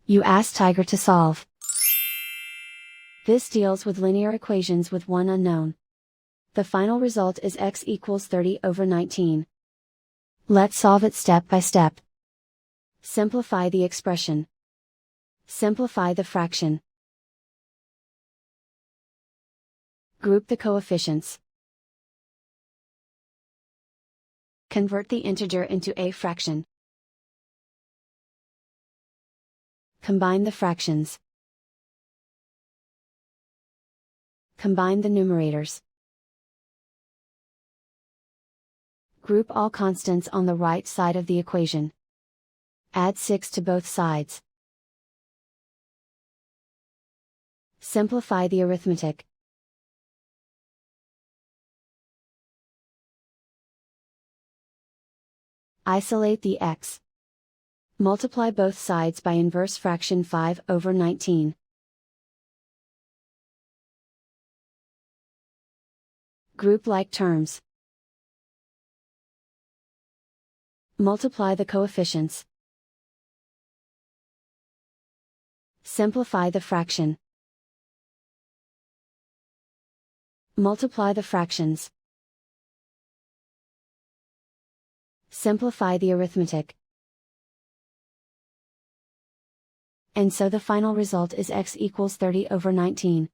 You ask Tiger to solve. This deals with linear equations with one unknown. The final result is x equals 30/19. Let's solve it step by step. Simplify the expression. Simplify the fraction. Group the coefficients. Convert the integer into a fraction. Combine the fractions. Combine the numerators. Group all constants on the right side of the equation. Add 6 to both sides. Simplify the arithmetic. Isolate the x. Multiply both sides by inverse fraction 5/19. Group like terms. Multiply the coefficients. Simplify the fraction. Multiply the fractions. Simplify the arithmetic. And so the final result is x equals 30/19.